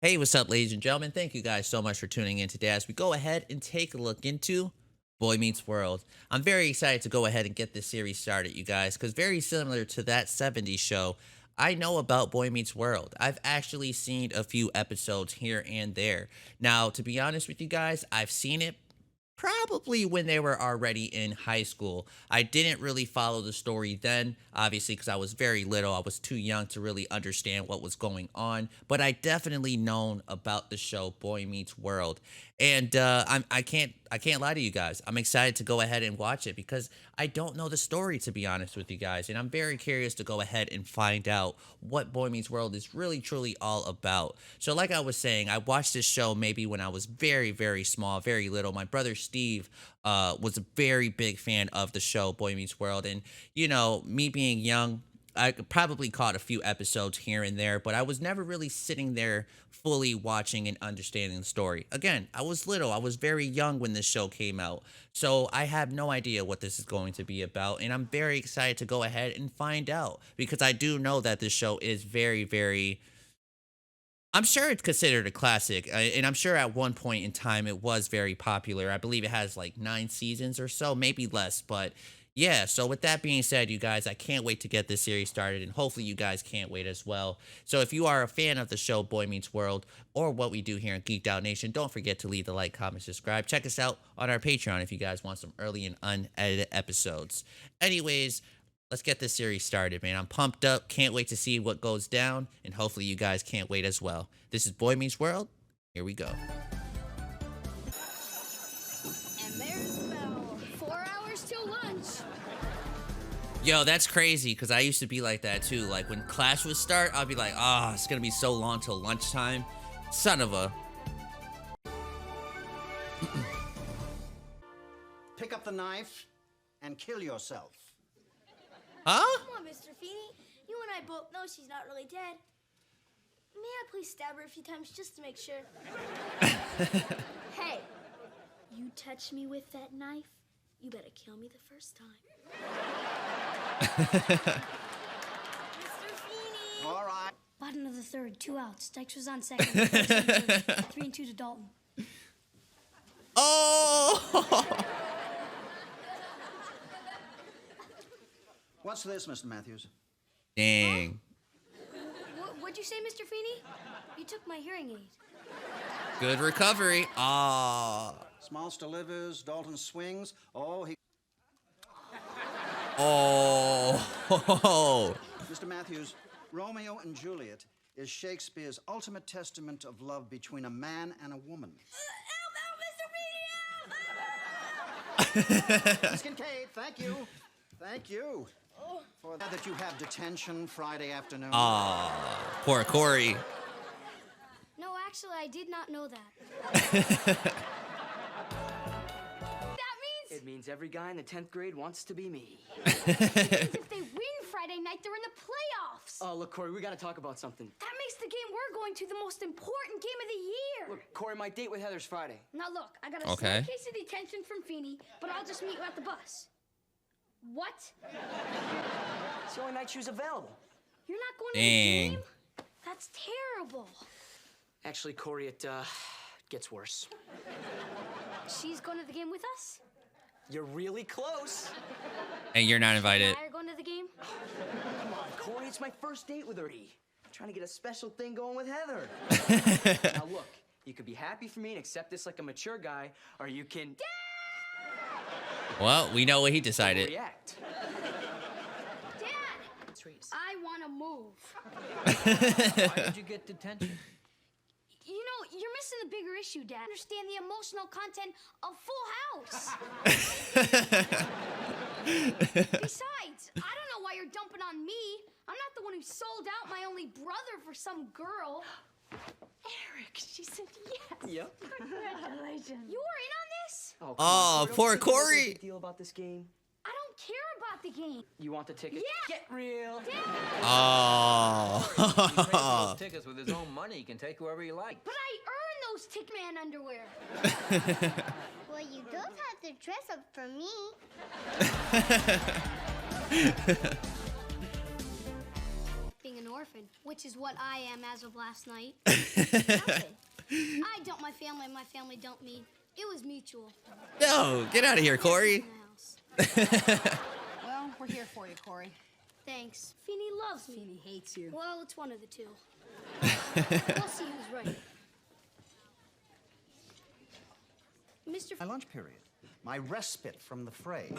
Hey, what's up, ladies and gentlemen? Thank you guys so much for tuning in today as we go ahead and take a look into Boy Meets World. I'm very excited to go ahead and get this series started, you guys, because very similar to that '70s show, I know about Boy Meets World. I've actually seen a few episodes here and there. Now, to be honest with you guys, I've seen it probably when they were already in high school. I didn't really follow the story then, obviously, because I was very little. I was too young to really understand what was going on, but I definitely known about the show Boy Meets World. And I can't lie to you guys. I'm excited to go ahead and watch it because I don't know the story, to be honest with you guys, and I'm very curious to go ahead and find out what Boy Meets World is really truly all about. So, like I was saying, I watched this show maybe when I was very, very small, very little. My brother Steve was a very big fan of the show Boy Meets World, and me being young, I probably caught a few episodes here and there, but I was never really sitting there fully watching and understanding the story. Again, I was little, I was very young when this show came out, so I have no idea what this is going to be about, and I'm very excited to go ahead and find out because I do know that this show is very, very, I'm sure it's considered a classic, and I'm sure at one point in time it was very popular. I believe it has like 9 seasons or so, maybe less, but yeah. So with that being said, you guys, I can't wait to get this series started, and hopefully you guys can't wait as well. So if you are a fan of the show Boy Meets World or what we do here in Geeked Out Nation, don't forget to leave the like, comment, subscribe. Check us out on our Patreon if you guys want some early and unedited episodes. Anyways, let's get this series started, man. I'm pumped up. Can't wait to see what goes down, and hopefully you guys can't wait as well. This is Boy Meets World. Here we go. And there's the bell. 4 hours till lunch. Yo, that's crazy because I used to be like that too. Like when class would start, I'd be like, it's gonna be so long till lunchtime. Son of a. Pick up the knife and kill yourself. Huh? Come on, Mr. Feeney. You and I both know she's not really dead. May I please stab her a few times just to make sure? Hey, you touch me with that knife, you better kill me the first time. Mr. Feeney! All right. Bottom of the third, 2 outs. Dykes was on second. 3-2 to Dalton. Oh! What's this, Mr. Matthews? Dang. What'd you say, Mr. Feeney? You took my hearing aid. Good recovery. Smalls delivers, Dalton swings. Oh, he... Oh. Mr. Matthews, Romeo and Juliet is Shakespeare's ultimate testament of love between a man and a woman. Help, Mr. Feeney, help! Miss Kincaid, thank you. Thank you. For that you have detention Friday afternoon. Poor Corey. No, actually, I did not know that. That means It means every guy in the 10th grade wants to be me. if they win Friday night, they're in the playoffs. Oh, look, Corey, we gotta talk about something. That makes the game we're going to the most important game of the year. Look, Corey, my date with Heather's Friday. Now look, I got a Okay. small case of detention from Feeney, but I'll just meet you at the bus. What? It's the only night she was available. You're not going Dang. to the game? That's terrible. Actually, Corey, it gets worse. She's going to the game with us? You're really close. And you're not invited. I are going to the game? Come on, Corey, it's my first date with her. I'm trying to get a special thing going with Heather. Now, look, you could be happy for me and accept this like a mature guy, or you can... Well, we know what he decided. react. Dad, Trees. I want to move. Why did you get detention? You know, you're missing the bigger issue, Dad. Understand the emotional content of Full House. Besides, I don't know why you're dumping on me. I'm not the one who sold out my only brother for some girl. Eric, she said yes. Yep. Congratulations. You were in on this? Oh, come Oh, on, Corey, don't poor you think there's a Corey. big deal about this game? I don't care about the game. You want the ticket? Yeah. Get real. Dad, He pays for Oh. those tickets with his own money. He can take whoever he likes. but I earned those Tickman underwear. Well, you don't have to dress up for me. Being annoying. orphan, which is what I am as of last night. I dumped my family and my family dumped me. It was mutual. No, get out of here, Corey. In the house. Well, we're here for you, Corey. Thanks. Feeny loves me. Feeny hates you. Well, it's one of the two. We'll see who's right. Mr. My lunch period. My respite from the fray.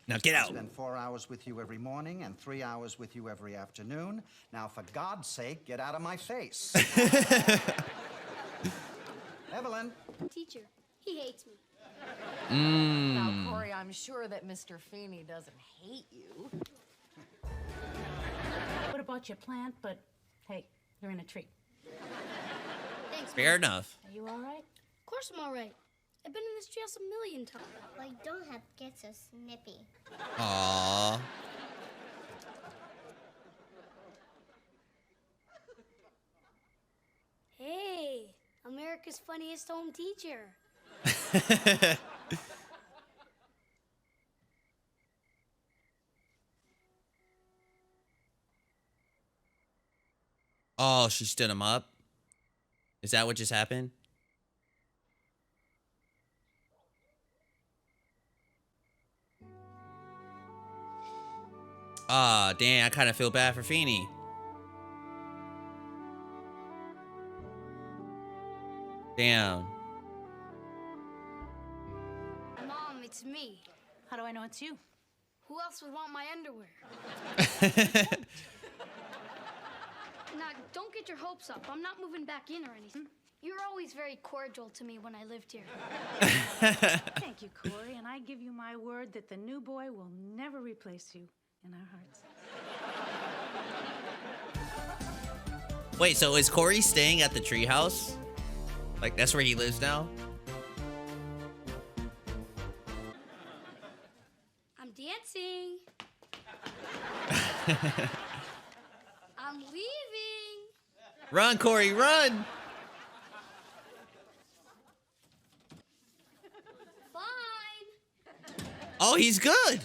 Now get I out. spend 4 hours with you every morning and 3 hours with you every afternoon. Now, for God's sake, get out of my face. Evelyn. Teacher, he hates me. Now, Corey, I'm sure that Mr. Feeney doesn't hate you. What about your plant? But hey, you're in a tree. Thanks. Fair Mom. enough. Are you all right? Of course I'm all right. I've been in this treehouse a million times. Well, you don't have to get so snippy. Aww. Hey, America's funniest home teacher. Oh, she stood him up. Is that what just happened? Ah, damn, I kind of feel bad for Feeny. Damn. Mom, it's me. How do I know it's you? Who else would want my underwear? Now, don't get your hopes up. I'm not moving back in or anything. You were always very cordial to me when I lived here. Thank you, Corey, and I give you my word that the new boy will never replace you in our hearts. Wait, so is Corey staying at the treehouse? Like, that's where he lives now? I'm dancing. I'm leaving. Run, Corey, run! Fine. Oh, he's good!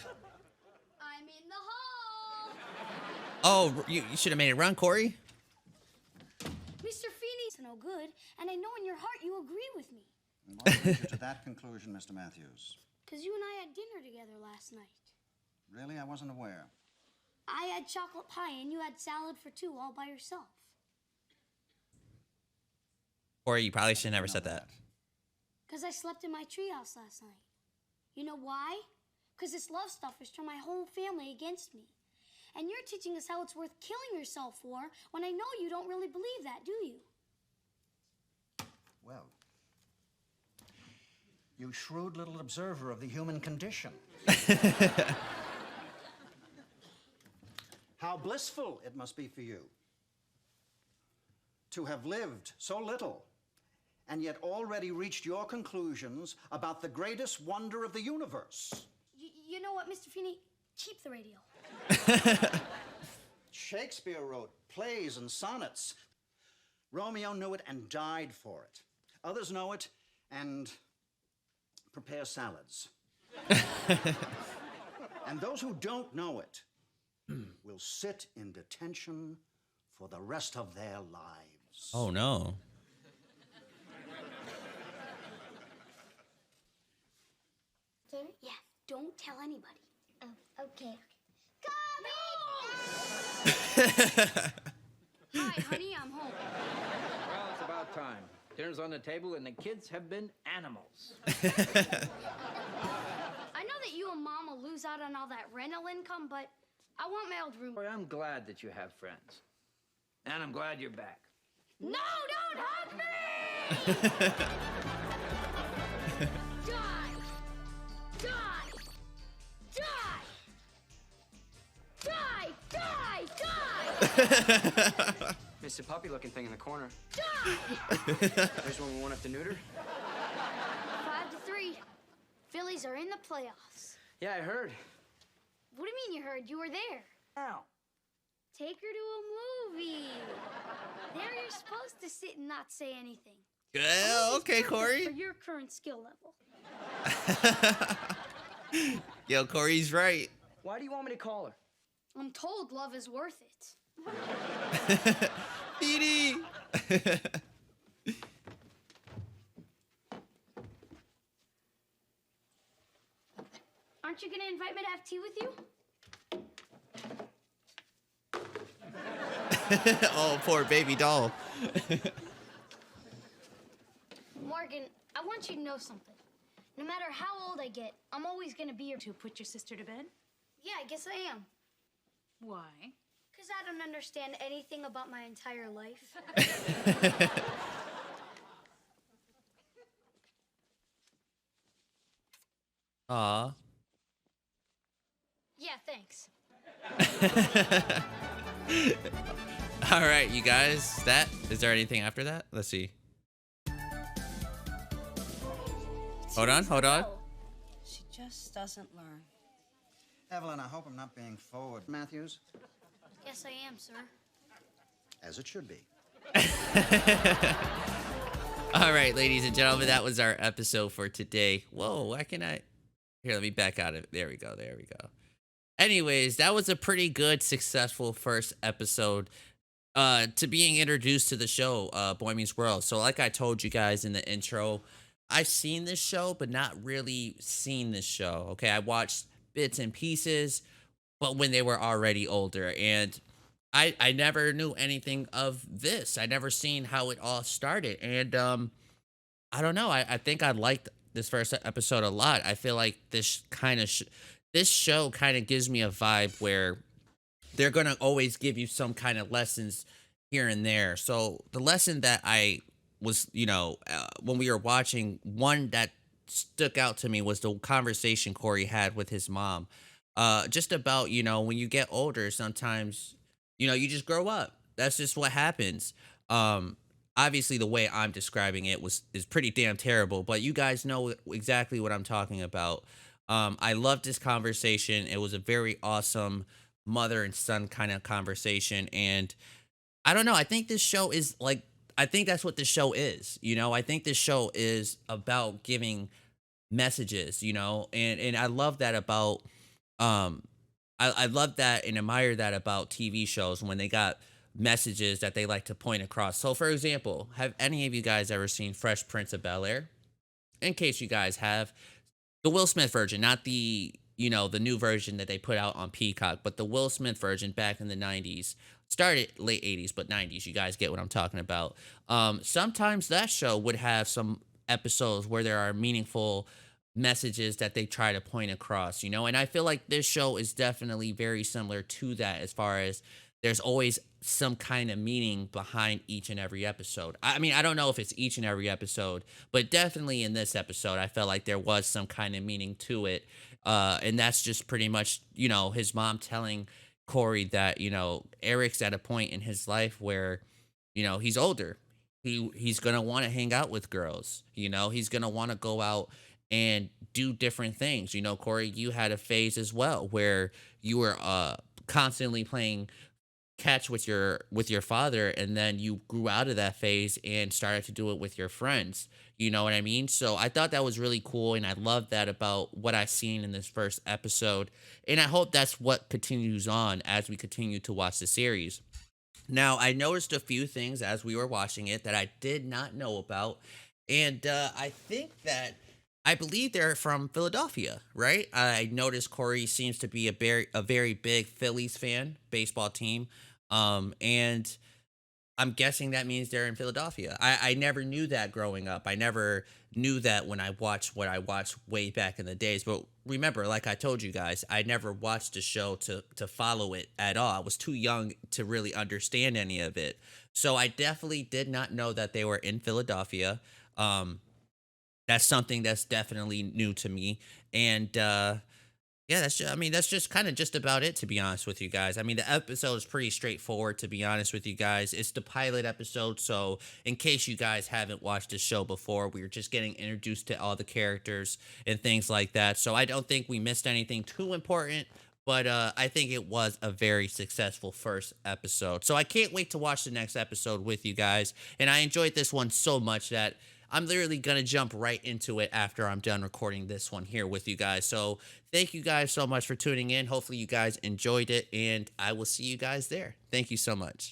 I'm in the hall. Oh, you should have made it run, Corey. Mr. Feeney's no good, and I know in your heart you agree with me. And what brings you to that conclusion, Mr. Matthews? Because you and I had dinner together last night. Really? I wasn't aware. I had chocolate pie, and you had salad for two all by yourself. Corey, you probably should have never said that. Because I slept in my treehouse last night. You know why? Because this love stuff has turned my whole family against me. And you're teaching us how it's worth killing yourself for when I know you don't really believe that, do you? Well, you shrewd little observer of the human condition. How blissful it must be for you to have lived so little and yet already reached your conclusions about the greatest wonder of the universe. You know what, Mr. Feeney? Keep the radio. Shakespeare wrote plays and sonnets. Romeo knew it and died for it. Others know it and prepare salads. And those who don't know it will sit in detention for the rest of their lives. Oh, no. Yeah, don't tell anybody. Oh, okay. Hi, honey, I'm home. Well, it's about time. Dinner's on the table and the kids have been animals. I know that you and Mom will lose out on all that rental income, but I want my old room. Boy, I'm glad that you have friends. And I'm glad you're back. No, don't hug me! Die! Die! Die! Die! Die! Die! Miss a puppy-looking thing in the corner. Die! There's one we won't have to neuter. 5-3. Phillies are in the playoffs. Yeah, I heard. What do you mean you heard? You were there. Ow. Take her to a movie. There you're supposed to sit and not say anything. Well, okay, For Corey. your current skill level. Yo, Corey's right. Why do you want me to call her? I'm told love is worth it. Petey! Aren't you gonna invite me to have tea with you? Oh, poor baby doll. Morgan, I want you to know something. No matter how old I get, I'm always gonna be here. To put your sister to bed? Yeah, I guess I am. Why? Because I don't understand anything about my entire life. Aw. Yeah, thanks. All right, you guys. Is there anything after that? Let's see. Hold on. She just doesn't learn. Evelyn, I hope I'm not being forward. Matthews? Yes, I am, sir. As it should be. All right, ladies and gentlemen, that was our episode for today. Whoa, why can I? Here, let me back out of it. There we go. Anyways, that was a pretty good, successful first episode to being introduced to the show, Boy Meets World. So like I told you guys in the intro, I've seen this show, but not really seen this show. Okay, I watched bits and pieces, but when they were already older. And I never knew anything of this. I never seen how it all started. And I don't know. I think I liked this first episode a lot. I feel like this show kind of gives me a vibe where they're going to always give you some kind of lessons here and there. So the lesson that I was, when we were watching, one that stuck out to me was the conversation Corey had with his mom. Just about, when you get older, sometimes, you just grow up. That's just what happens. Obviously the way I'm describing it is pretty damn terrible, but you guys know exactly what I'm talking about. I loved this conversation. It was a very awesome mother and son kind of conversation. And I don't know. I think this show is I think that's what this show is. I think this show is about giving messages, and I love that about, I love that and admire that about TV shows when they got messages that they like to point across. So for example, have any of you guys ever seen Fresh Prince of Bel-Air? In case you guys have, the Will Smith version, not the new version that they put out on Peacock, but the Will Smith version back in the 90s. Started late 80s, but 90s. You guys get what I'm talking about. Sometimes that show would have some episodes where there are meaningful messages that they try to point across, and I feel like this show is definitely very similar to that, as far as there's always some kind of meaning behind each and every episode. I mean, I don't know if it's each and every episode, but definitely in this episode, I felt like there was some kind of meaning to it. And that's just pretty much, his mom telling Corey that, Eric's at a point in his life where, he's older. He's going to want to hang out with girls. He's going to want to go out and do different things. Corey, you had a phase as well where you were constantly playing catch with your father, and then you grew out of that phase and started to do it with your friends. You know what I mean? So I thought that was really cool, and I love that about what I seen in this first episode, and I hope that's what continues on as we continue to watch the series. Now, I noticed a few things as we were watching it that I did not know about, and I believe they're from Philadelphia, right? I noticed Corey seems to be a very big Phillies fan, baseball team, and I'm guessing that means they're in Philadelphia. I never knew that growing up. I never knew that when I watched what I watched way back in the days. But remember, like I told you guys, I never watched the show to follow it at all. I was too young to really understand any of it. So I definitely did not know that they were in Philadelphia. That's something that's definitely new to me. And yeah, that's just kind of just about it, to be honest with you guys. I mean, the episode is pretty straightforward, to be honest with you guys. It's the pilot episode, so in case you guys haven't watched the show before, we're just getting introduced to all the characters and things like that. So I don't think we missed anything too important, but I think it was a very successful first episode. So I can't wait to watch the next episode with you guys. And I enjoyed this one so much that I'm literally going to jump right into it after I'm done recording this one here with you guys. So thank you guys so much for tuning in. Hopefully you guys enjoyed it, and I will see you guys there. Thank you so much.